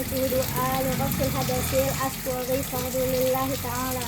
doa lighafil hadasil asghari fadlillahi ta'ala.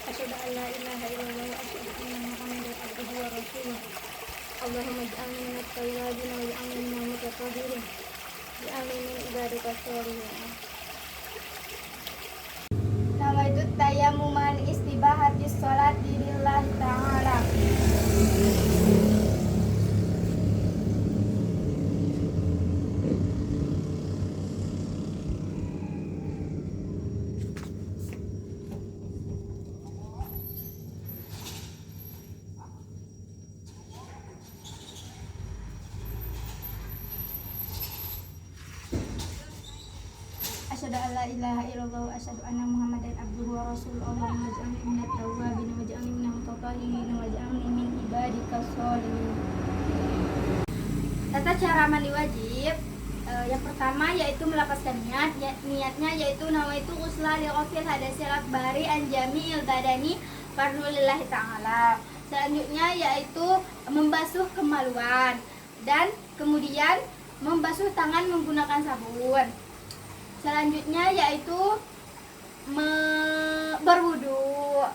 Asyhadu an la ilaha illallah wa asyhadu anna Muhammadan abduhu wa rasuluh. Allahumma ij'alni minat thayyibin wa ij'alni minal mutatahhirin. Ij'alni min ibadika sholihin. Nawaitu tayammuman istibahatis sholati lillahi ta'ala. Asyhadu an la ilaha illallah wa asyhadu anna Muhammadan abduhu wa rasuluh. Allahumma ij'alni minat tawwabin wa ij'alni minal mutatahhirin wa ij'alni min ibadikas sholihin. Tata cara mandi wajib yang pertama yaitu melapaskan niat. Niatnya yaitu nawaitu ghusla lighafil hadasil akbari an jami'il badani fardhulillahi ta'ala. Selanjutnya yaitu membasuh kemaluan dan kemudian membasuh tangan menggunakan sabun. Selanjutnya yaitu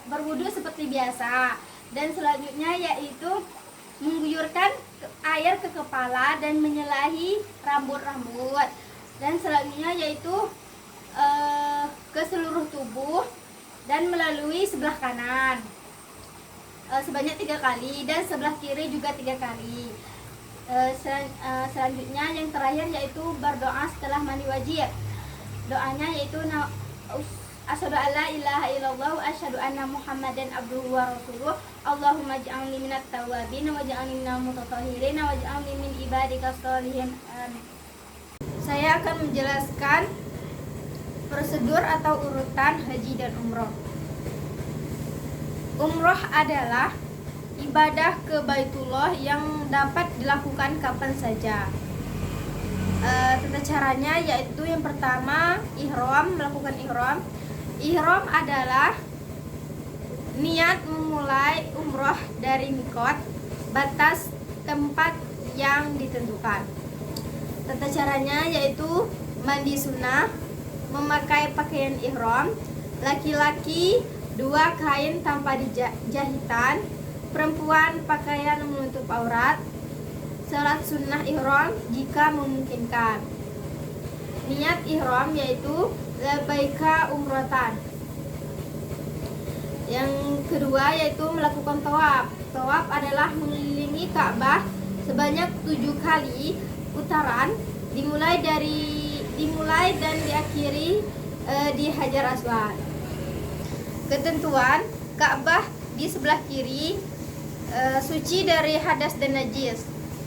berwudu seperti biasa. Dan selanjutnya yaitu mengguyurkan air ke kepala dan menyalahi rambut-rambut. Dan selanjutnya yaitu ke seluruh tubuh dan melalui sebelah kanan sebanyak 3 kali dan sebelah kiri juga 3 kali. Selanjutnya yang terakhir yaitu berdoa setelah mandi wajib. Doanya yaitu asyhadu an la ilaha illallah wa asyhadu anna Muhammadan abduhu wa rasuluh. Allahumma ij'alni minat tawwabin wa ij'alni minal mutatahhirin wa ij'alni min ibadikas sholihin. Saya akan menjelaskan prosedur atau urutan haji dan umroh. Umroh adalah ibadah ke Baitullah yang dapat dilakukan kapan saja. Tata caranya yaitu yang pertama melakukan ihram. Ihram adalah niat memulai umroh dari mikot, batas tempat yang ditentukan. Tata caranya yaitu mandi sunnah, memakai pakaian ihram, laki-laki 2 kain tanpa jahitan, perempuan pakaian menutup aurat, salat sunnah ihram jika memungkinkan. Niat ihram yaitu labbaika umratan. Yang kedua yaitu melakukan tawaf. Tawaf adalah mengelilingi Ka'bah sebanyak 7 kali putaran, dimulai dan diakhiri di Hajar Aswad. Ketentuan Ka'bah di sebelah kiri suci dari hadas dan najis.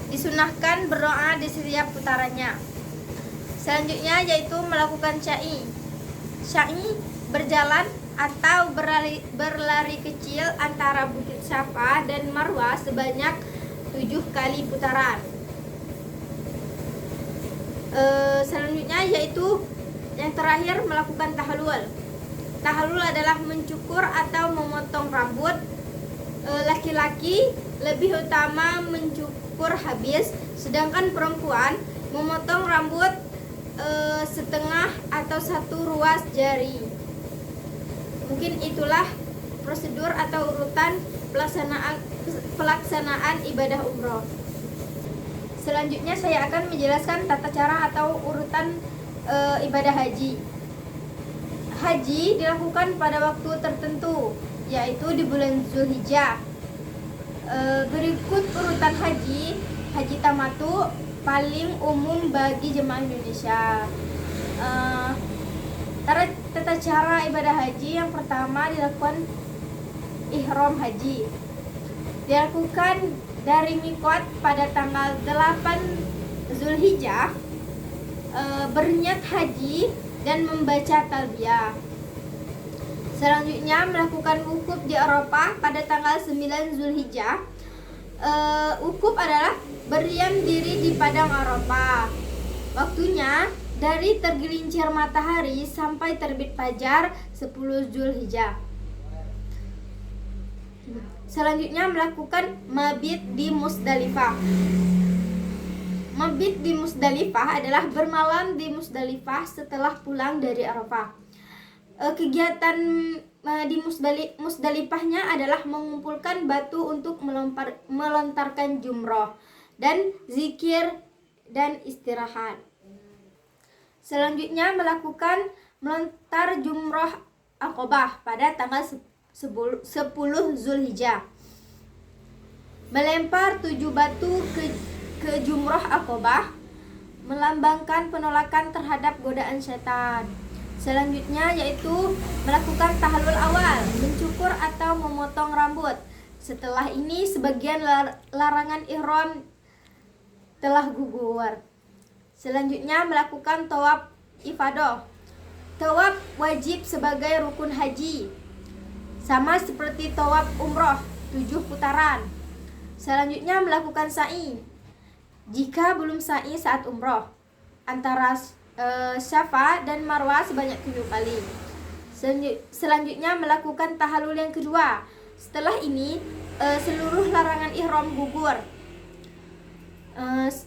Disunahkan berdoa di setiap putarannya. Selanjutnya yaitu melakukan sa'i. Sa'i berjalan atau berlari kecil antara Bukit Safa dan Marwah sebanyak 7 kali putaran. Selanjutnya yaitu yang terakhir melakukan tahallul. Tahallul adalah mencukur atau memotong rambut. Laki-laki lebih utama mencukur habis, sedangkan perempuan memotong rambut setengah atau 1 ruas jari. Mungkin itulah prosedur atau urutan pelaksanaan ibadah umroh. Selanjutnya saya akan menjelaskan tata cara atau urutan ibadah haji. Haji dilakukan pada waktu tertentu, yaitu di bulan Zulhijjah. Berikut urutan haji tamatu paling umum bagi jemaah Indonesia. Tata cara ibadah haji yang pertama dilakukan ihram haji. Dilakukan dari mikot pada tanggal 8 Zulhijjah, berniat haji dan membaca talbiyah. Selanjutnya melakukan wukuf di Arafah pada tanggal 9 Zulhijjah. Wukuf adalah berdiam diri di padang Arafah. Waktunya dari tergelincir matahari sampai terbit fajar 10 Zulhijjah. Selanjutnya melakukan mabit di Musdalifah. Mabit di Musdalifah adalah bermalam di Musdalifah setelah pulang dari Arafah. Kegiatan di Musdalifahnya adalah mengumpulkan batu untuk melontarkan jumroh dan zikir dan istirahat. Selanjutnya melakukan melontar jumroh Aqobah pada tanggal 10 Zulhijjah. Melempar 7 batu ke jumroh Aqobah melambangkan penolakan terhadap godaan setan. Selanjutnya yaitu melakukan tahlul awal, mencukur atau memotong rambut. Setelah ini sebagian larangan ihram telah gugur. Selanjutnya melakukan tawaf ifadah. Tawaf wajib sebagai rukun haji, sama seperti tawaf umroh 7 putaran. Selanjutnya melakukan sa'i. Jika belum sa'i saat umroh, antara Safa dan Marwah sebanyak 7 kali. Selanjutnya melakukan tahallul yang kedua. Setelah ini seluruh larangan ihram gugur.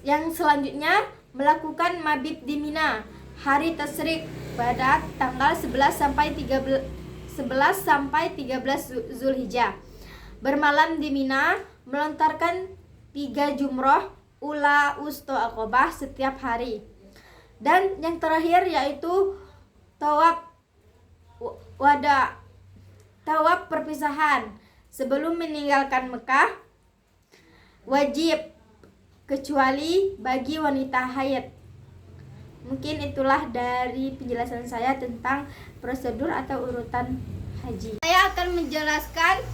Yang selanjutnya melakukan mabit di Mina hari tasyrik pada tanggal 11 sampai 13 Zulhijjah. Bermalam di Mina, melontarkan 3 jumroh ula usto Aqobah setiap hari. Dan yang terakhir yaitu tawaf wada, tawaf perpisahan sebelum meninggalkan Mekah, wajib kecuali bagi wanita haid. Mungkin itulah dari penjelasan saya tentang prosedur atau urutan haji. Saya akan menjelaskan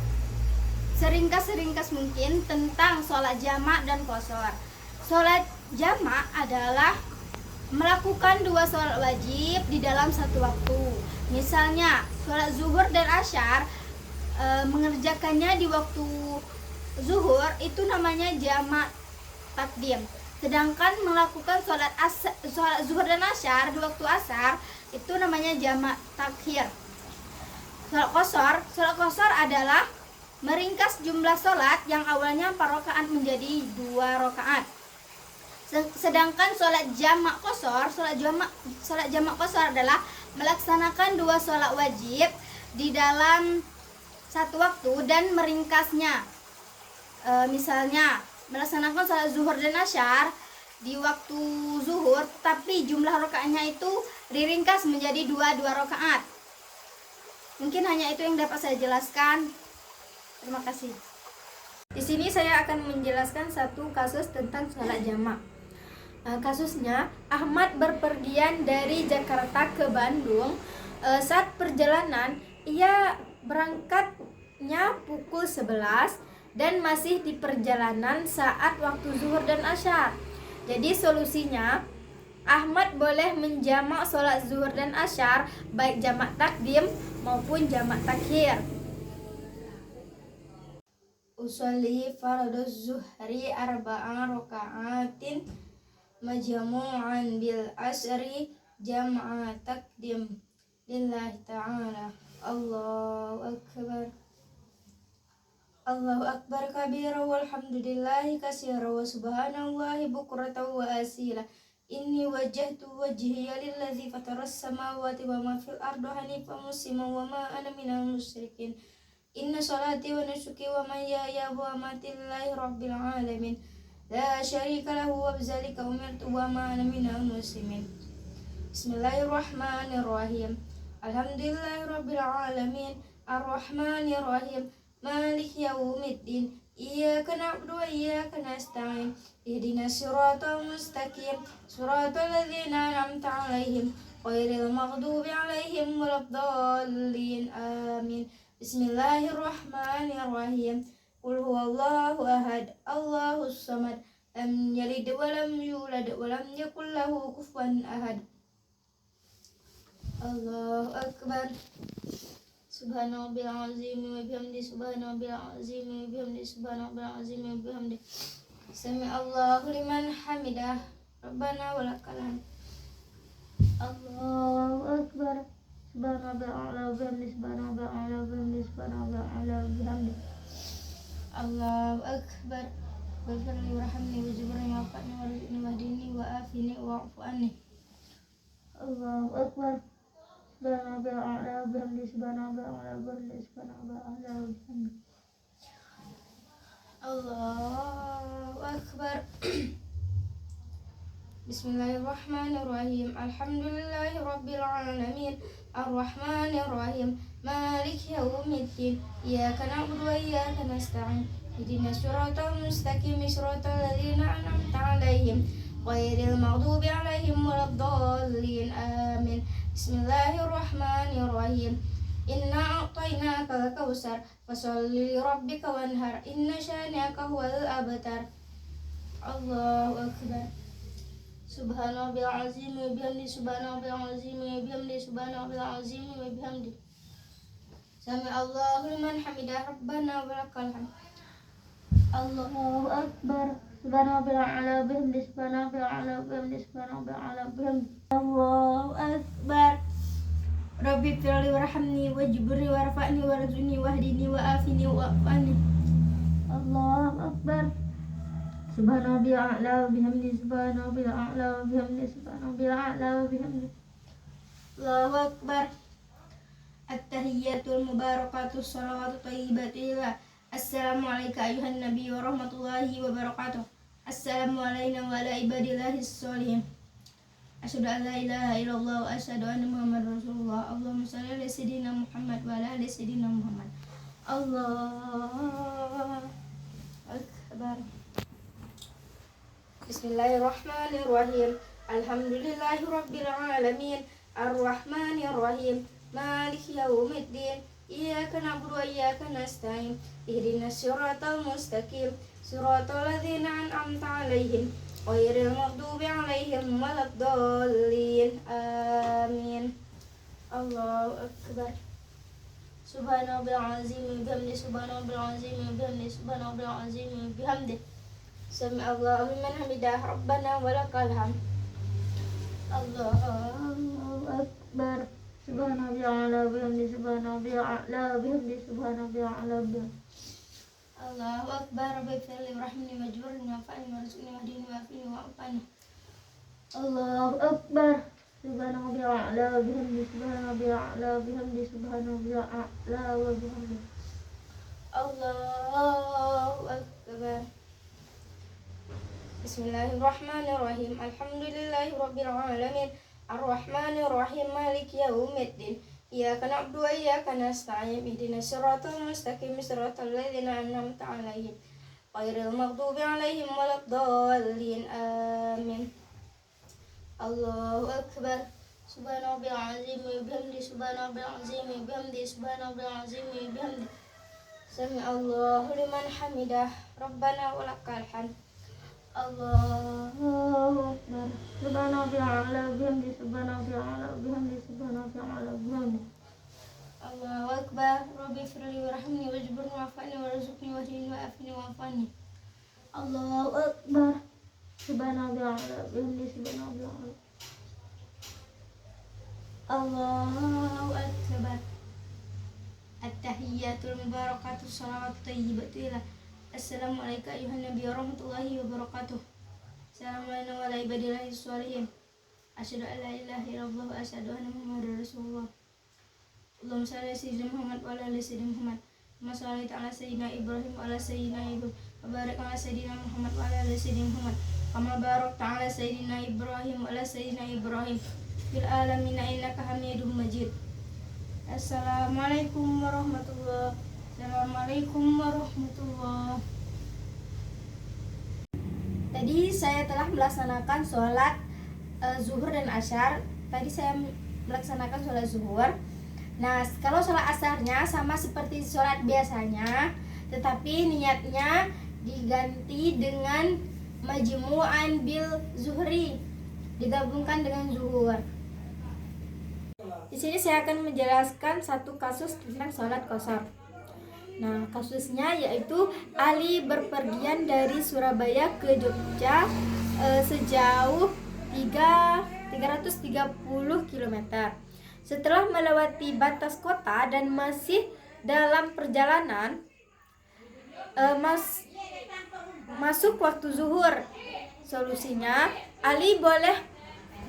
seringkas mungkin tentang sholat jamak dan qashar. Sholat jamak adalah melakukan 2 sholat wajib di dalam satu waktu. Misalnya sholat zuhur dan asyar, mengerjakannya di waktu zuhur itu namanya jamak takdim. Sedangkan melakukan sholat zuhur dan asyar di waktu asar itu namanya jamak takhir. Sholat qashar adalah meringkas jumlah sholat yang awalnya 4 rakaat menjadi 2 rakaat. Sedangkan sholat jamak qashar adalah melaksanakan 2 sholat wajib di dalam satu waktu dan meringkasnya. Misalnya melaksanakan sholat zuhur dan asyar di waktu zuhur, tapi jumlah rakaatnya itu diringkas menjadi 2 rakaat. Mungkin hanya itu yang dapat saya jelaskan. Terima kasih. Di sini saya akan menjelaskan satu kasus tentang sholat jamak. Kasusnya, Ahmad berpergian dari Jakarta ke Bandung. Saat perjalanan, ia berangkatnya pukul 11 dan masih di perjalanan saat waktu zuhur dan asyar. Jadi solusinya, Ahmad boleh menjamak sholat zuhur dan asyar baik jamak takdim maupun jamak takhir. Usolli farduz zuhri 4 raka'atin majmu'an bil asri jam'a takdim lillahi ta'ala. Allahu akbar kabira walhamdulillahi katsira wa subhanallahi bukratan wa asila. Inni wajjahtu wajhiya lillazi fataras samawati wa ma fil ardi hanifan musliman wa ma ana minal musyrikin. Inna salati wa nusuki wa mahyaya wa mamati lillahi rabbil alamin. La syarika lahu wa bidzalika umirtu wa ma ana minal muslimin. Bismillahirrahmanirrahim. Alhamdulillahi rabbil alamin. Ar-Rahmanir-Rahim. Maliki yaumiddin. Iyyaka na'budu wa iyyaka nasta'in. Ihdinas siratal mustaqim. Siratal ladzina an'amta 'alaihim ghairil maghdubi 'alaihim waladdallin. Amin. Bismillahirrahmanirrahim. Qul huwallahu ahad. Allahus samad. Lam yalid wa lam yulad wa lam yakul lahu kufuwan ahad. Allahu akbar. Subhanallah azim wa bihamdi. Subhanallah azim wa bihamdi. Subhanallah azim wa bihamdi. Sami Allahu liman hamidah. Rabbana walakal hamd. Allahu akbar. Subhanallah wa bihamdi. Subhanallah wa bihamdi. Subhanallah wa bihamdi. Allahu akbar. Waghfirli warhamni wajburni wa'afini warzuqni wahdini wa'afini wa'fu anni. Allahu akbar. Subhanallah wa bihamdi. Subhanallah wa bihamdi. Subhanallah wa bihamdi. Allahu akbar. Bismillahirrahmanirrahim. Alhamdulillahi rabbil alamin. Ar-Rahmanir-Rahim. Maliki yaumiddin. Iyyaka na'budu wa iyyaka nasta'in. Ihdinas siratal mustaqim. Siratal ladzina an'amta 'alaihim ghairil maghdubi 'alaihim waladdallin. Amin. Bismillahirrahmanirrahim. Inna a'tainakal kautsar fasholli lirabbika wanhar. Inna syani'aka huwal abtar. Allahu akbar. Subhanallah azim wa bihamdi. Subhanallah azim wa bihamdi. Subhanallah azim wa bihamdi. Sami Allahu liman hamidah. Rabbana walakal hamd. Allahu akbar. Subhanallah wa bihamdi. Subhanallah wa bihamdi. Subhanallah wa bihamdi. Allahu akbar. Rabbi firli warhamni wajburni warfa'ni warzuqni wahdini wa'afini wa'fu anni. Allahu akbar. Subhanallah a'la wa bihamdi. Subhanallah a'la wa bihamdi. Subhanallah a'la wa bihamdi. Allahu akbar. At-tahiyyatul mubarakatus salawatu thayyibatillah. Assalamu alayka ayuhan nabiy wa rahmatullahi wa barakatuh. Assalamu alayna wa ala ibadillahis sholihin. Asyhadu an la ilaha illallah wa asyhadu anna Muhammadar Rasulullah. Allahumma shalli ala sayyidina Muhammad wa ala ali sayyidina Muhammad. Allahu akbar. Bismillahirrahmanirrahim. Alhamdulillahi rabbil alamin. Ar-Rahmanir-Rahim. Maliki yaumiddin. Iyyaka na'budu wa iyyaka nasta'in. Ihdinas siratal mustaqim. Siratal ladzina an'amta 'alaihim ghairil maghdubi 'alaihim waladdallin. Amin. Allahu akbar. Subhanallah azim wa bihamdi. Subhanallah azim wa bihamdi. Subhanallah azim wa bihamdi. Sami Allahu liman hamidah. Rabbana walakal hamd. Allahu akbar. Subhanallah wa bihamdi. Subhanallah wa bihamdi. Subhanallah wa bihamdi. Allahu akbar. Rabbi firli warhamni wajburni wa'afini warzuqni wahdini wa'afini wa'fu anni. Allahu akbar. Subhanallah wa bihamdi. Subhanallah wa bihamdi. Subhanallah wa bihamdi. Allahu akbar. Bismillahirrahmanirrahim. Alhamdulillahi rabbil alamin. Ar-Rahmanir-Rahim. Maliki yaumiddin. Iyyaka na'budu wa iyyaka nasta'in. Ihdinas siratal mustaqim. Siratal ladzina an'amta 'alaihim ghairil maghdubi 'alaihim waladdallin. Amin. Allahu akbar. Subhanallah azim wa bihamdi. Subhanallah azim wa bihamdi. Subhanallah azim wa bihamdi. Sami Allahu liman hamidah. Rabbana walakal hamd. Allahu akbar. Subhanallah ala bihamdi. Subhanallah ala bihamdi. Subhanallah ala bihamdi. Allahu akbar. Rabbi firli warhamni wajburni wa'afini warzuqni wahdini wa'afini wa'fu anni. Allahu akbar. Subhanallah ala bihamdi. Subhanallah ala. Allahu akbar. At-tahiyyatul mubarakatus salawatu thayyibatillah. Assalamualaikum ayuhan nabiy warahmatullahi wabarakatuh. Assalamualaikum warahmatullahi wabarakatuh. Asyhadu an la ilaha illallah wa asyhadu anna Muhammadar Rasulullah. Allahumma shalli ala sayyidina Muhammad wa ala ali sayyidina Muhammad. Kama shallaita ala sayyidina Ibrahim wa ala sayyidina Ibrahim. Wa barik ala sayyidina Muhammad wa ala ali sayyidina Muhammad. Kama barakta ala sayyidina Ibrahim wa ala sayyidina Ibrahim fil alamin innaka Hamidum Majid. Assalamualaikum warahmatullahi wabarakatuh. Assalamualaikum warahmatullahi. Tadi saya telah melaksanakan sholat zuhur dan asyar. Tadi saya melaksanakan sholat zuhur. Nah, kalau sholat asarnya sama seperti sholat biasanya, tetapi niatnya diganti dengan majmu'an bil zuhri, digabungkan dengan zuhur. Di sini saya akan menjelaskan satu kasus tentang sholat qashar. Nah, kasusnya yaitu Ali berpergian dari Surabaya ke Jogja sejauh 330 km. Setelah melewati batas kota dan masih dalam perjalanan, masuk waktu zuhur. Solusinya, Ali boleh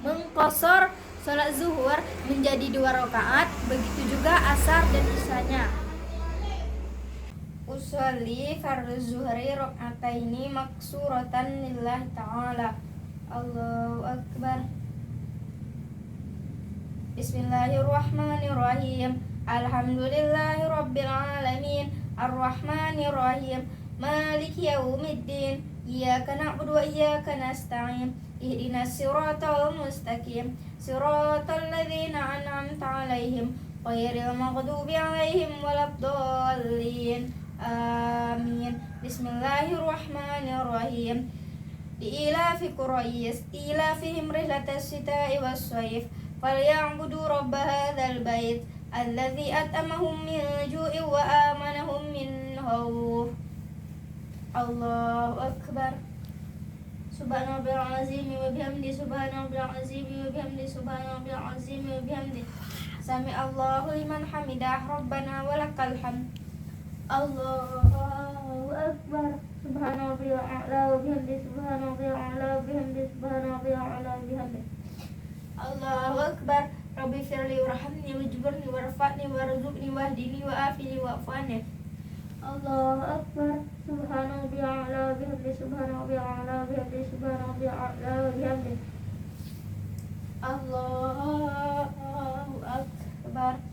mengqashar sholat zuhur menjadi 2 rakaat, begitu juga asar dan isyanya. Usolli fardhu zuhri rak'ataini maksuratan lillahi ta'ala. Allahu akbar. Bismillahirrahmanirrahim. Alhamdulillahi rabbil alamin. Arrahmanirrahim. Maliki yaumiddin. Iyyaka na'budu wa iyyaka nasta'in. Ihdinas siratal mustaqim. Siratal ladzina an'amta 'alaihim ghairil maghdubi 'alaihim waladdallin. Amin. Bismillahirrahmanirrahim. Li'ilafi Quraisy ilafihim rihlatas shita'i was-shayf falya'budu rabb hadzal bait alladzi at'amahum min ju'in wa amanahum min khawf. Allahu akbar. Subhanallahil azim wa bihamdi subhanallahil azim wa bihamdi subhanallahil azim wa bihamdi. Sami Allahu liman hamidah rabbana walakal hamd. Allahu akbar. Subhanallahil a'la wa bihamdi subhanallahil a'la wa bihamdi subhanallahil a'la wa bihamdi. Allahu akbar. Rabbi firli warhamni wajburni warfa'ni warzuqni wahdini wa'afini wa'fani. Allahu akbar. Subhanallahil a'la wa bihamdi subhanallahil a'la wa bihamdi subhanallahil a'la wa bihamdi. Allahu akbar.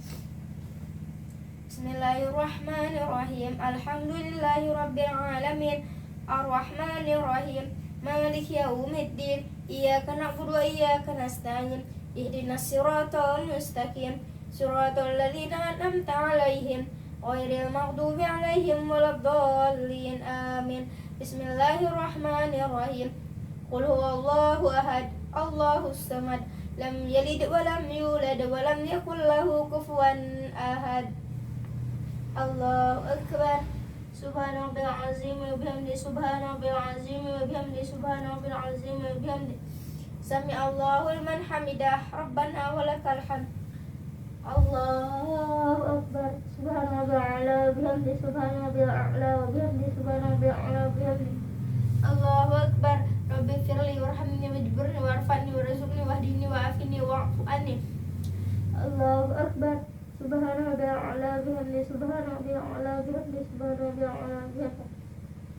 Bismillahirrahmanirrahim. Alhamdulillahi rabbil alamin. Arrahmanirrahim. Maliki yaumiddin. Iyyaka na'budu wa iyyaka nasta'in. Ihdinas siratal mustaqim. Siratal ladzina an'amta 'alaihim ghairil maghdubi 'alaihim waladdallin. Amin. Bismillahirrahmanirrahim. Qul huwallahu ahad. Allahus samad. Lam yalid wa lam yulad wa lam yakul lahu kufuwan ahad. Allahu akbar. Subhanallahil azim wa bihamdi subhanallahil azim wa bihamdi subhanallahil azim wa bihamdi. Sami Allahu liman hamidah rabbana walakal hamd. Allahu akbar. Subhanallahil a'la wa bihamdi subhanallahil a'la wa bihamdi subhanallahil a'la wa bihamdi. Allahu akbar. Rabbi firli warhamni wajburni warfa'ni warzuqni wahdini wa'afini wa'fu anni. Allahu akbar. Subhanallahil a'la bihamdi subhanallahil a'la bihamdi subhanallahil a'la bihamdi.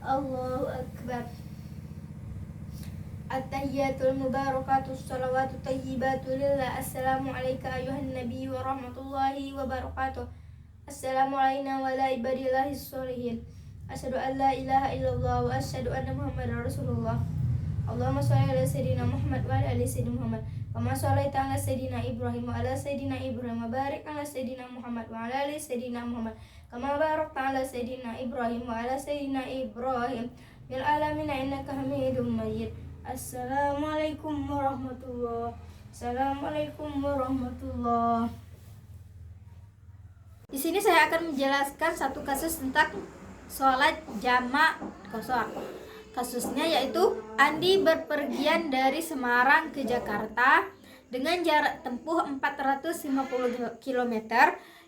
Allahu akbar. At-tahiyyatul mubarakatus salawatut thayyibatu lillah. Assalamu alayka ayuhan nabiy wa rahmatullahi wa barakatuh. Assalamu alayna wa ala ibadillahis sholihin. Asyhadu an la ilaha illallah wa asyhadu anna Muhammadar Rasulullah. Allahumma shalli ala sayyidina Muhammad wa ala ali sayyidina Muhammad. Kama shallaita ala sayyidina Ibrahim wa ala sayyidina Ibrahim wa barik ala sayyidina Muhammad wa ala ali sayyidina Muhammad. Kama barakta ala sayyidina Ibrahim wa ala sayyidina Ibrahim fil alamin innaka Hamidum Majid. Assalamualaikum warahmatullahi. Assalamualaikum warahmatullahi. Di sini saya akan menjelaskan satu kasus tentang sholat jamak qashar. Kasusnya yaitu Andi berpergian dari Semarang ke Jakarta dengan jarak tempuh 450 km.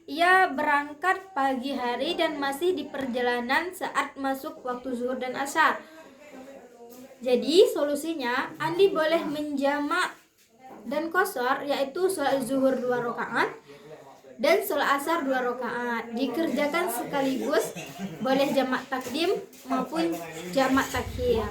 Ia berangkat pagi hari dan masih di perjalanan saat masuk waktu zuhur dan asar. Jadi solusinya Andi boleh menjamak dan qashar, yaitu sholat zuhur 2 rakaat dan sholat asar 2 rakaat. Dikerjakan sekaligus, boleh jamak takdim maupun jamak takhir.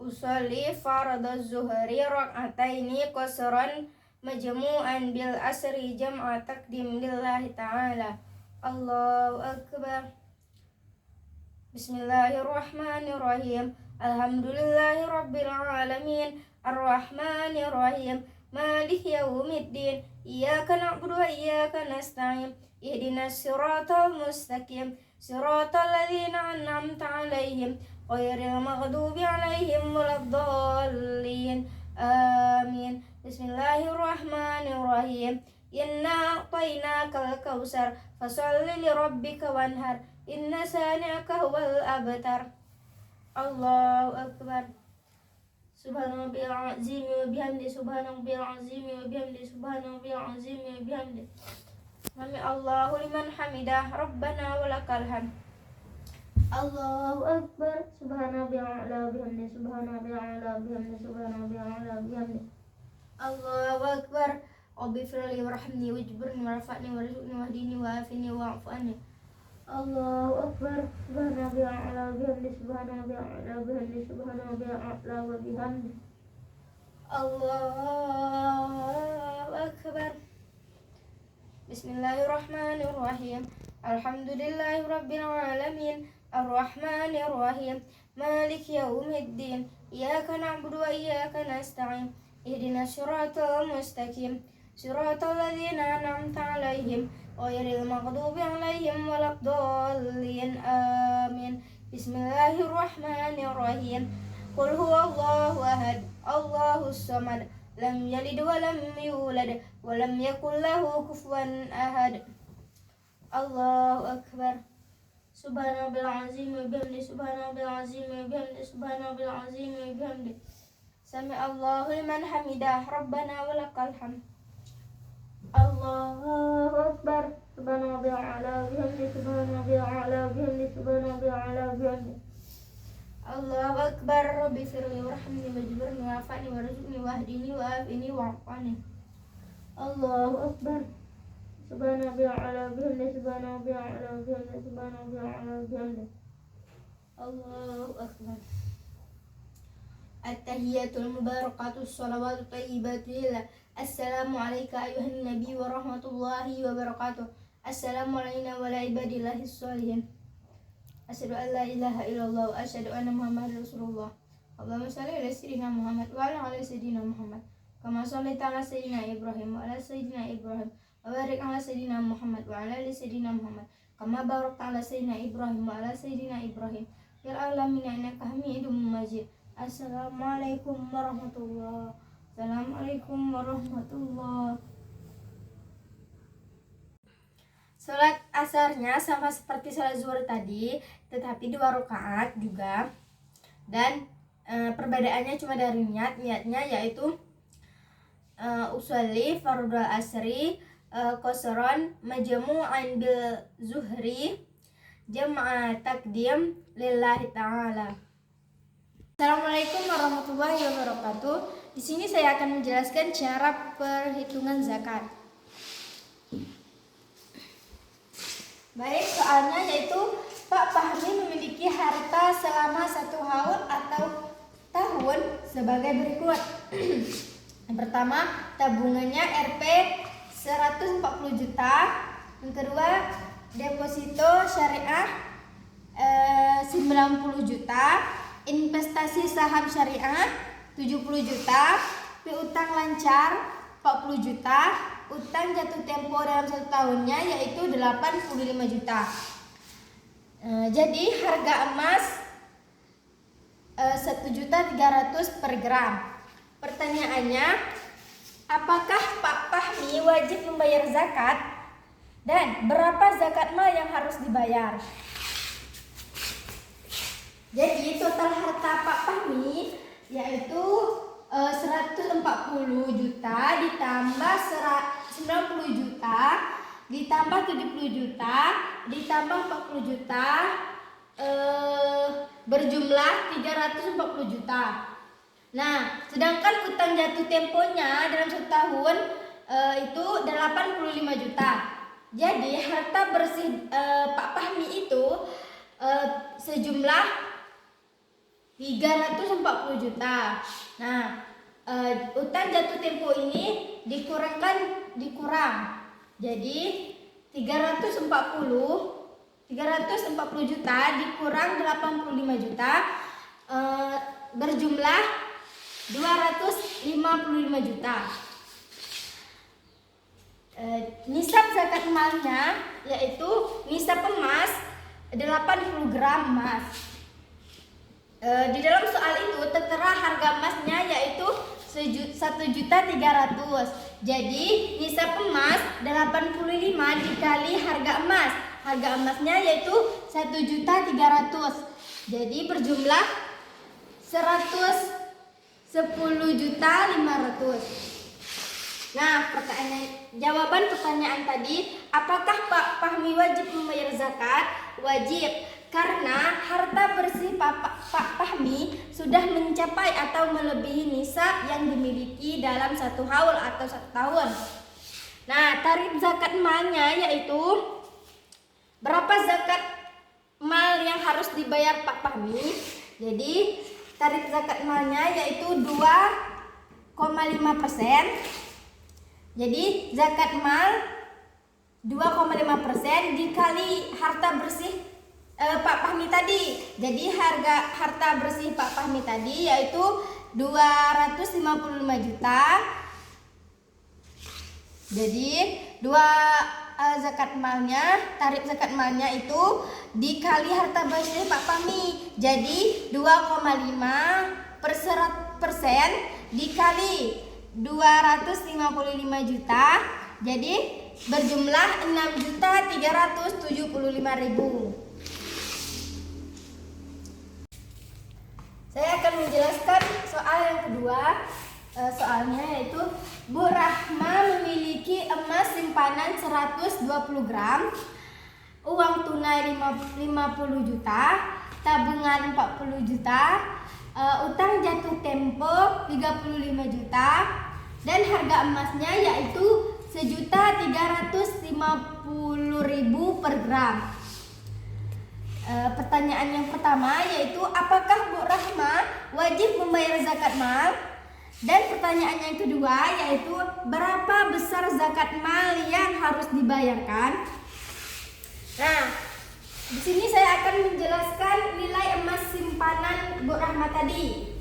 Usolli faradaz zuhri rak'ataini qasran majmu'an bil asri jam'a takdim lillahi ta'ala. Allahu akbar. Bismillahirrahmanirrahim. Alhamdulillahi rabbil alamin. Ar-Rahmanirrahim. Maliki yaumiddin. Iyyaka na'budu wa iyyaka nasta'in. Ihdinas siratal mustaqim. Siratal ladzina an'amta 'alaihim ghairil maghdubi 'alaihim waladdallin. Amin. Bismillahirrahmanirrahim. Inna a'tainakal kautsar fasholli lirabbika wanhar. Inna sani'aka huwal abtar. Allahu akbar. Subhana rabbil azim wa bihamdi. Subhana rabbil azim wa bihamdi. Subhana rabbil azim wa bihamdi. Sami Allahu liman hamidah. Rabbana walakal hamd. Allahu akbar. Subhana rabbil a'la bihamdi. Subhana rabbil a'la bihamdi. Subhana rabbil a'la bihamdi. Allahu akbar. Rabbi firli warhamni wajburni warfa'ni warzuqni wahdini wa'afini wa'fu anni. Allahu akbar. Subhana rabbil a'la bihamdi. Subhana rabbil a'la bihamdi. Subhana rabbil a'la wa bihamdi. Allahu akbar. Bismillahirrahmanirrahim. Alhamdulillahi rabbil alamin. Ar-Rahmanirrahim. Maliki yaumiddin. Iyyaka na'budu wa iyyaka nasta'in. Ihdinas siratal mustaqim. Siratal ladzina an'amta 'alaihim ghairil maghdubi 'alaihim waladdallin. Amin. Bismillahirrahmanirrahim. Qul huwallahu ahad. Allahus samad. Lam yalid wa lam yulad wa lam yakul lahu kufuwan ahad. Allahu akbar. Subhana rabbil azim wa bihamdi. Subhana rabbil azim wa bihamdi. Subhana rabbil azim wa bihamdi. Sami Allahu liman hamidah. Rabbana walakal hamd. Allahu akbar. Subhana rabbil a'la bihamdi. Subhana rabbil a'la bihamdi. Subhana rabbil a'la bihamdi. Allahu akbar. Rabbi firli warhamni wajburni wa'afani warzuqni wahdini wa'afini wa'afani. Allahu akbar. Subhana rabbil a'la bihamdi. Subhana rabbil a'la bihamdi. Subhana rabbil a'la bihamdi. Allahu akbar. At-tahiyatul mubarakatus shalawatu thayyibatu lillah. Assalamu alayka ayuhan nabi wa rahmatullahi wa barakatuh. Assalamu alayna wa ala ibadillahis sholihin. Asyhadu an la ilaha illallah wa asyhadu anna muhammadar rasulullah. Allahumma shalli ala sayyidina Muhammad wa ala ali sayyidina Muhammad. Kama shallaita ala sayyidina Ibrahim wa ala sayyidina Ibrahim. Wa barik ala sayyidina Muhammad wa ala ali sayyidina Muhammad. Kama barakta ala sayyidina Ibrahim wa ala sayyidina Ibrahim. Fil alamin innaka Hamidum Majid. Assalamualaikum warahmatullahi wabarakatuh. Assalamualaikum warahmatullahi. Sholat asarnya sama seperti sholat zuhur tadi, tetapi 2 rakaat juga. Dan perbedaannya cuma dari niatnya yaitu usolli fardal asri qasran majmu'an bil zuhri jam'a takdim lillahi ta'ala. Assalamualaikum warahmatullahi wabarakatuh. Di sini saya akan menjelaskan cara perhitungan zakat. Baik, soalnya yaitu Pak Fahmi memiliki harta selama 1 haul atau tahun sebagai berikut. Yang pertama, tabungannya Rp 140 juta. Yang kedua, deposito syariah 90 juta. Investasi saham syariah 70 juta, piutang lancar 40 juta, utang jatuh tempo dalam 1 tahunnya yaitu 85 juta. Jadi harga emas 1.300.000 per gram. Pertanyaannya, apakah Pak Fahmi wajib membayar zakat dan berapa zakat mal yang harus dibayar? Jadi total harta Pak Fahmi yaitu 140 juta ditambah 90 juta ditambah 70 juta ditambah 40 juta berjumlah 340 juta. Nah, sedangkan utang jatuh temponya dalam setahun itu 85 juta. Jadi harta bersih Pak Fahmi itu sejumlah 340 juta. Nah, utang jatuh tempo ini dikurang. Jadi 340 juta dikurang 85 juta berjumlah 255 juta. Nisab zakat malnya yaitu nisab emas 80 gram emas. Di dalam soal itu tertera harga emasnya yaitu 1.300.000. Jadi nisab emas 85 dikali harga emas. Harga emasnya yaitu 1.300.000. Jadi berjumlah 110.500.000. Nah, jawaban pertanyaan tadi, apakah Pak Fahmi wajib membayar zakat? Wajib, karena harta bersih Pak Fahmi sudah mencapai atau melebihi nisab yang dimiliki dalam 1 haul atau 1 tahun. Nah, tarif zakat malnya yaitu berapa zakat mal yang harus dibayar Pak Fahmi? Jadi tarif zakat malnya yaitu 2,5%. Jadi zakat mal 2,5% dikali harta bersih Pak Fahmi tadi. Jadi harta bersih Pak Fahmi tadi yaitu 255 juta. Jadi tarif zakat malnya itu dikali harta bersih Pak Fahmi. Jadi 2,5% dikali 255 juta. Jadi berjumlah 6.375.000. Saya akan menjelaskan soal yang kedua. Soalnya yaitu Bu Rahma memiliki emas simpanan 120 gram, uang tunai 50 juta, tabungan 40 juta, utang jatuh tempo 35 juta, dan harga emasnya yaitu 1.350.000 per gram. Pertanyaan yang pertama yaitu apakah Bu Rahma wajib membayar zakat mal? Dan pertanyaan yang kedua yaitu berapa besar zakat mal yang harus dibayarkan? Nah, di sini saya akan menjelaskan nilai emas simpanan Bu Rahma tadi.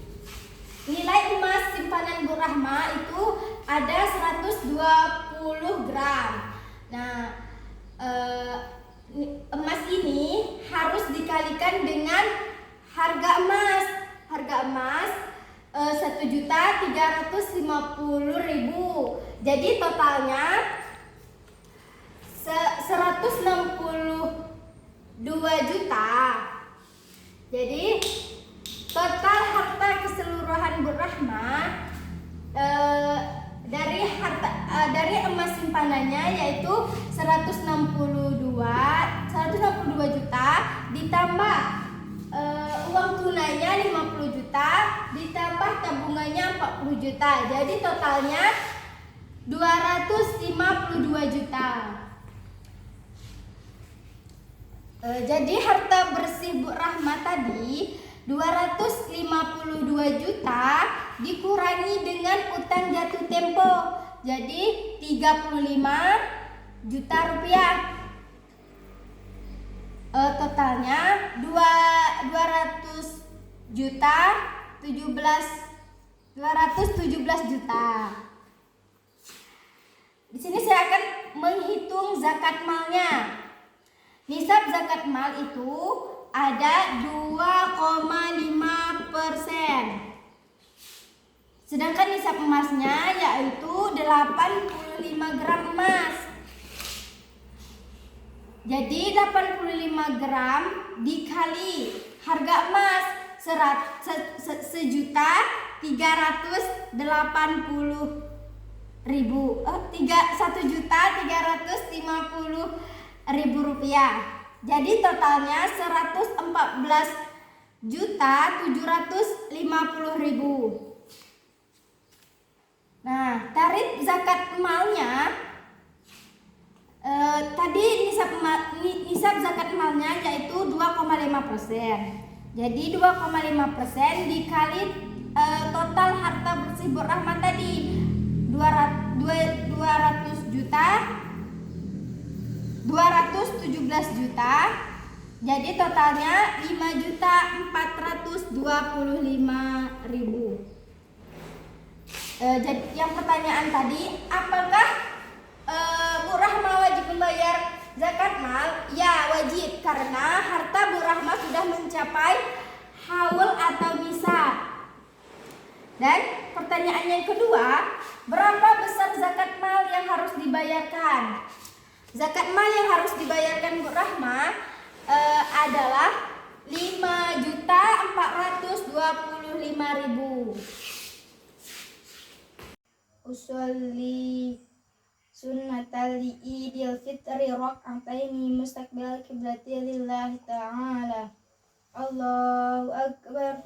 Nilai emas simpanan Bu Rahma itu ada 120 gram. Nah, emas ini harus dikalikan dengan harga emas. Harga emas 1.350.000. Jadi totalnya 162 juta. Jadi total harta keseluruhan Bu Rahma dari emas simpanannya yaitu 162 juta ditambah uang tunainya 50 juta ditambah tabungannya 40 juta. Jadi totalnya 252 juta. Jadi harta bersih Bu Rahma tadi 252 juta dikurangi dengan utang jatuh tempo. Jadi 35 juta rupiah. Totalnya 217 juta. Di sini saya akan menghitung zakat malnya. Nisab zakat mal itu ada 2,5%. Sedangkan nisab emasnya yaitu 85 gram emas. Jadi 85 gram dikali harga emas 1.380.000 rupiah. Jadi totalnya 114.750.000. Nah, tarif zakat malnya tadi nisab zakat malnya yaitu 2,5%. Jadi 2,5% dikali total harta bersih Bu Rahma tadi 217 juta. Jadi totalnya 5.425.000. Jadi yang pertanyaan tadi, apakah Bu Rahma wajib membayar zakat mal? Ya, wajib, karena harta Bu Rahma sudah mencapai haul atau nisab. Dan pertanyaan yang kedua, berapa besar zakat mal yang harus dibayarkan? Zakat mal yang harus dibayarkan Bu Rahma adalah 5.425.000. Usolli sunnatal idil fitri rak'ataini mustaqbil kiblati lillahi ta'ala. Allahu akbar.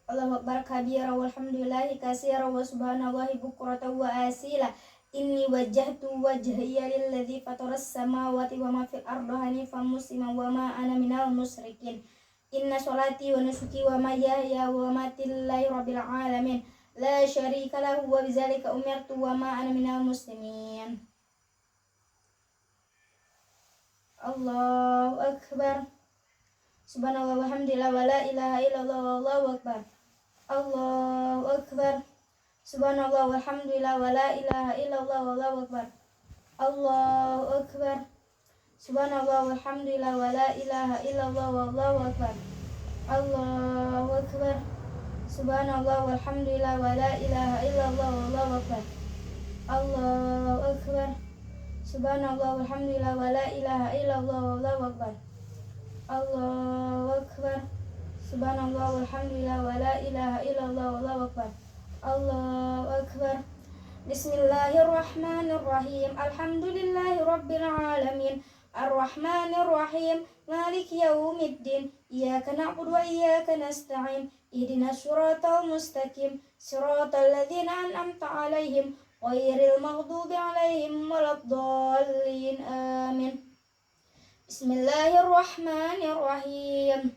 Allahu akbar kabira walhamdulillahi katsira wa subhanallahi bukratan wa asila. Inni wajjahtu wajhiya lilladzi fataras samawati wa ma fil ardi hanifan musliman wa ma ana minal musyrikin. Inna sholati wa nusuki wa mahyaya wa mamati lillahi rabbil alamin. La syarika lahu wa bidzalika umirtu wa ma ana minal muslimin. Allahu akbar. Subhanallah walhamdulillah wa la ilaha illallah wallahu akbar. Allahu akbar. Subhanallah walhamdulillah wa la ilaha illallah wallahu akbar. Allahu akbar. Subhanallah walhamdulillah wa la ilaha illallah wallahu akbar. Allahu akbar. Subhanallah walhamdulillah wa la ilaha illallah wallahu akbar. Allahu akbar. Subhanallah walhamdulillah wa la ilaha illallah wallahu akbar. Allahu akbar. Subhanallah walhamdulillah wa la ilaha illallah wallahu akbar. Allahu akbar. Bismillahirrahmanirrahim. Alhamdulillahi rabbil alamin. Ar-Rahmanir-Rahim. Maliki yaumiddin. Iyyaka na'budu wa iyyaka nasta'in. Ihdinas siratal mustaqim. Siratal ladzina an'amta 'alaihim ghairil maghdubi 'alaihim waladdallin. Amin. Bismillahirrahmanirrahim.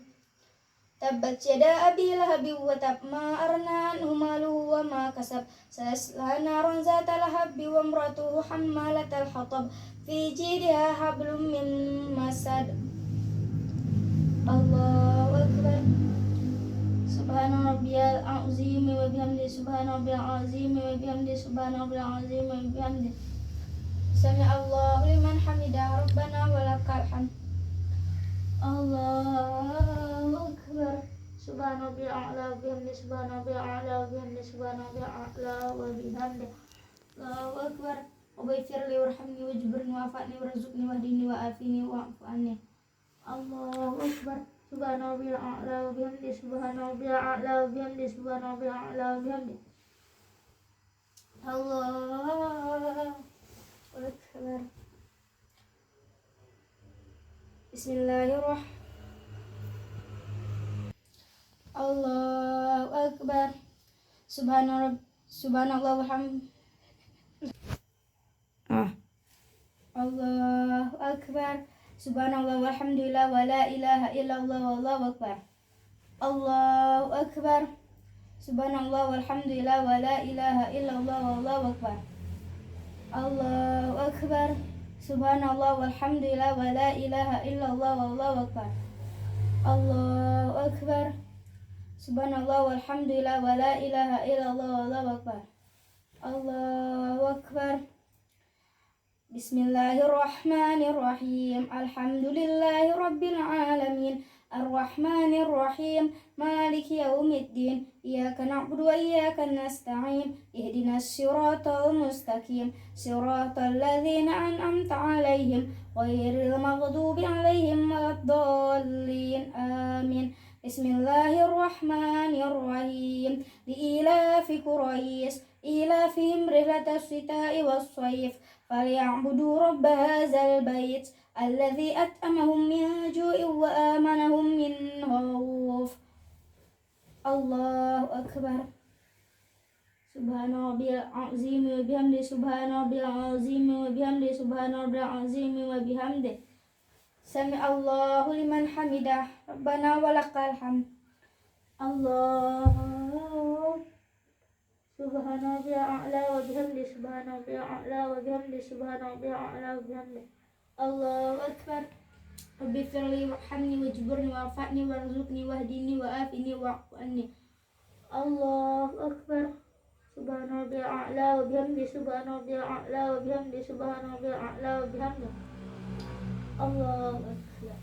Tabbat yada abi lahabin wa tab ma arna anhu maluhu wa ma kasab sayasla naran zata lahabbi wa imratuhu hammalatal hatab fi jidha hablum min masad. Allahu akbar. Subhana rabbiyal azim wa bihamdi. Subhana rabbiyal azim wa bihamdi. Subhana rabbiyal azim wa bihamdi. Sami Allahu liman hamidah. Rabbana walakal hamd. Allahu akbar. Subhana rabbiyal a'la wa bihamdi. Subhana rabbiyal a'la wa bihamdi. Subhana rabbiyal a'la wa bihamdi. Allahu akbar. Waghfirli warhamni wajburni wa'afni warzuqni wahdini wa'afini wa'fu anni. Allahu akbar. Subhana rabbiyal a'la wa bihamdi. Subhana rabbiyal a'la wa bihamdi. Subhana rabbiyal a'la wa bihamdi. Allahu akbar. Bismillahirrahmanirrahim. Allahu akbar. Subhanallah walhamdulillah. Allahu akbar. Subhanallah walhamdulillah wa la ilaha illallah wallahu akbar. Allahu akbar. Subhanallah walhamdulillah wa la ilaha illallah wallahu akbar. Allahu akbar. Subhanallah walhamdulillah wa la ilaha illallah wallahu akbar. Allahu akbar. Subhanallah walhamdulillah wa la ilaha illallah wallahu akbar. Allahu akbar. Bismillahirrahmanirrahim. Alhamdulillahi rabbil alamin. Ar-Rahmanir-Rahim. Maliki yaumiddin. Iyyaka na'budu wa iyyaka nasta'in. Ihdinas siratal mustaqim. Siratal ladzina an'amta 'alaihim ghairil maghdubi 'alaihim waladdallin. Amin. Bismillahirrahmanirrahim. Liilafi Quraisy ilafihim rihlatas syita'i was-shayf falyabudu rabb hadzal bait الذي أطعمهم من جوع وآمنهم من خوف. الله أكبر. سبحان ربي العظيم وبحمده. سبحان ربي العظيم وبحمده. سبحان ربي العظيم وبحمده. سمع الله لمن حمده. ربنا ولك الحمد. الله. سبحان ربي الأعلى وبحمده. سبحان ربي الأعلى وبحمده. سبحان ربي الأعلى وبحمده. الله أكبر. ربي اغفر لي وارحمني واجبرني وارفعني وارزقني واهدني وآفني واعف عني. الله أكبر. سبحان ربي الأعلى وبحمده. سبحان ربي الأعلى وبحمده. سبحان ربي الأعلى وبحمده. الله أكبر.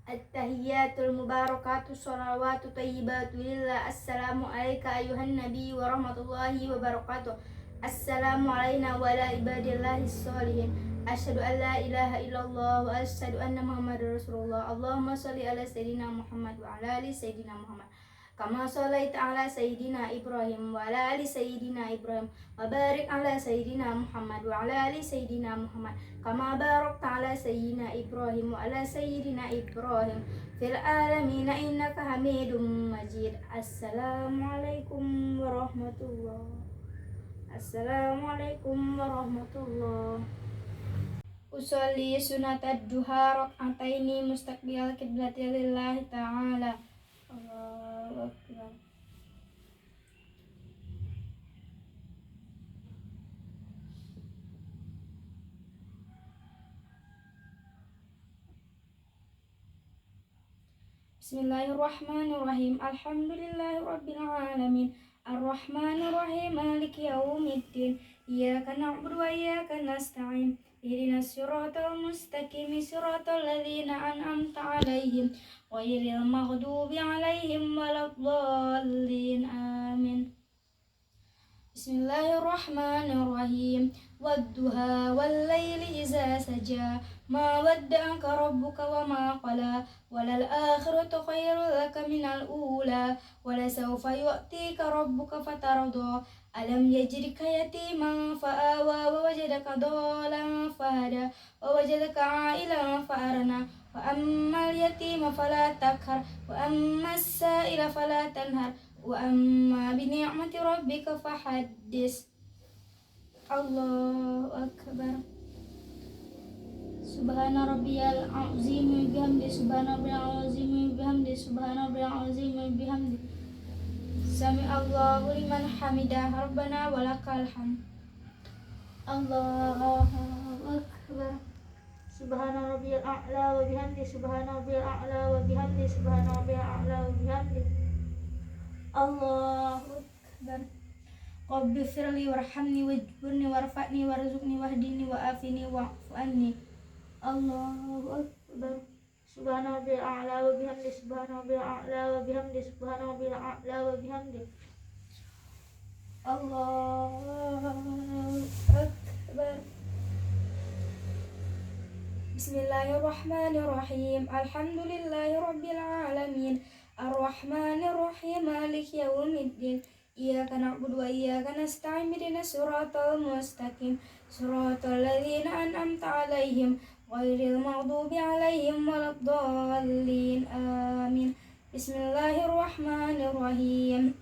التحيات المباركات الصلوات الطيبات لله. السلام عليك أيها النبي ورحمة الله وبركاته. السلام علينا وعلى عباد الله الصالحين. أشهد أن لا إله إلا الله وأشهد أن محمد رسول الله. اللهم صل على سيدنا محمد وعلى آل سيدنا محمد كما صليت على سيدنا إبراهيم وعلى آل سيدنا إبراهيم وبارك على سيدنا محمد وعلى آل سيدنا محمد كما باركت على سيدنا إبراهيم وعلى سيدنا إبراهيم في العالمين إنك حميد مجيد. السلام عليكم ورحمة الله. السلام عليكم ورحمة الله. Usolli sunatad duha rak'ataini mustaqbil kiblati lillahi ta'ala. Allahu Akbar. Bismillahirrahmanirrahim. Alhamdulillahi rabbil alamin. Ar-Rahmanir-Rahim. Maliki yaumiddin. Iyyaka na'budu wa iyyaka nasta'in. Ihdinas siratal mustaqim. Siratal ladzina an'amta 'alaihim ghairil maghdubi 'alaihim waladdallin. Amin. Bismillahirrahmanirrahim. Wadduha wallayli iza saja. Ma wadda'aka rabbuka wa ma qala. Walal akhiratu khairul laka minal ula. Walasawfa yu'tika rabbuka fatarda. Alam yajidka yatiman fa'awa wa wajadaka dhalan fahada wa wajadaka 'ailan fa'arna. Wa ammal yatima fala takhar wa ammas sa'ila fala tanhar wa amma bi ni'mati rabbika fahaddis. Allahu Akbar. Subhana rabbiyal azim wa bihamdi. Subhana rabbiyal azim wa bihamdi. Subhana rabbiyal azim wa bihamdi. Sami Allahu liman hamidah. Rabbana walakal hamd. Allahu Akbar. Subhana rabbiyal a'la wa bihamdi. Subhana rabbiyal a'la wa bihamdi. Subhana rabbiyal a'la wa bihamdi. Allahu Akbar. Rabbi firli warhamni wajburni warfa'ni warzuqni wahdini wa'afini wa'fu anni. Allahu Akbar. Subhana rabbil a'la wa bihamdi. Subhana rabbil a'la wa bihamdi. Subhana rabbil a'la wa bihamdi. Allahu Akbar. Bismillahirrahmanirrahim. Alhamdulillahi rabbil alamin. Ar-Rahmanir-Rahim. Maliki yaumiddin. Iyyaka na'budu wa iyyaka nasta'in. Ihdinas siratal mustaqim. Siratal ladzina an'amta 'alaihim ghairil maghdubi 'alaihim waladdallin. Amin. Bismillahirrahmanirrahim.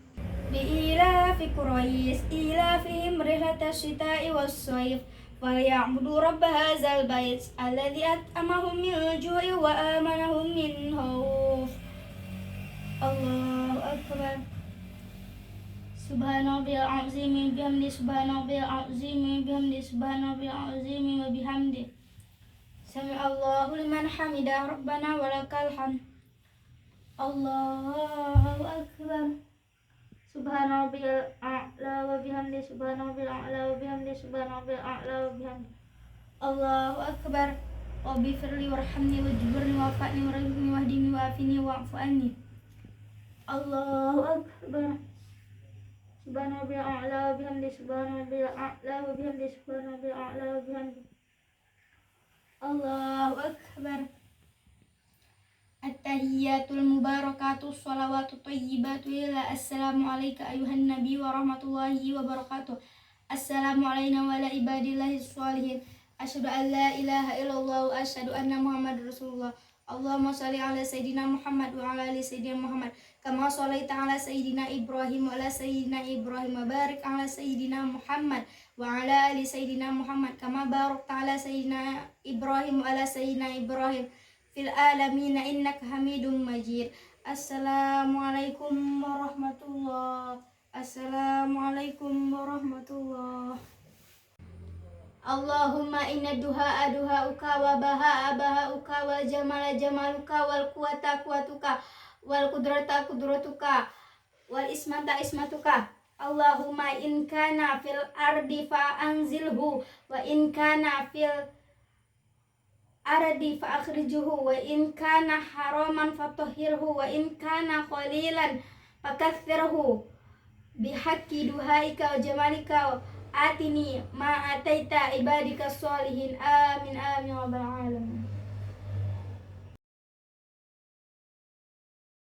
Li'ilafi Quraisy ilafihim rihlatash shita'i was-shayf falyabudu rabb hadzal bait alladzi at'amahum min ju'i wa amanahum min khauf. Allahu Akbar. Subhana rabbiyal azim wa bihamdi. Subhana rabbiyal azim wa bihamdi. Subhana rabbiyal azim wa bihamdi. Sami Allahu liman hamidah. Rabbana walakal hamd. Allahu Akbar. Subhana rabbiyal a'la wa bihamdi. Subhana rabbiyal a'la wa bihamdi. Subhana rabbiyal a'la wa bihamdi. Allahu Akbar. Rabbi firli warhamni wajburni wa'afni warzuqni wahdini wa'afini wa'fu anni. Allahu Akbar. Subhana rabbiyal a'la wa bihamdi. Subhana rabbiyal a'la wa bihamdi. Subhana rabbiyal a'la wa bihamdi. Allahu Akbar. At-tahiyyatul mubarakatus shalawatut thayyibatu lillah. Assalamu alayka ayuhan nabi wa rahmatullahi wa barakatuh. Assalamu alayna wa ala ibadillahi sholihin. Asyhadu an la ilaha illallah wa asyhadu anna Muhammadar Rasulullah. Allahumma shalli ala sayyidina Muhammad wa ala ali sayyidina Muhammad kama shallaita ala sayyidina Ibrahim wa ala sayyidina Ibrahim wa barik ala sayyidina Muhammad wa ala ali sayyidina Muhammad kama barakta ala sayyidina Ibrahim wa ala sayyidina Ibrahim fil alamin innaka Hamidum Majid. Assalamualaikum warahmatullahi. Assalamualaikum warahmatullahi. Allahumma inna duha'a duha'uka wa baha'a baha'uka wal jamala jamaluka wal quwata quwatuka wal qudrata qudratuka wal ismata ismatuka. Allahumma in kana fil ardi fa'anzilhu wa in kana fil ardi fa'akhrijuhu wa in kana haraman fatahhirhu wa in kana qalilan fakaththirhu bihaqqi duhaika wa jamalika atini ma ataita ibadika sholihin. Amin amin ya rabbal alamin.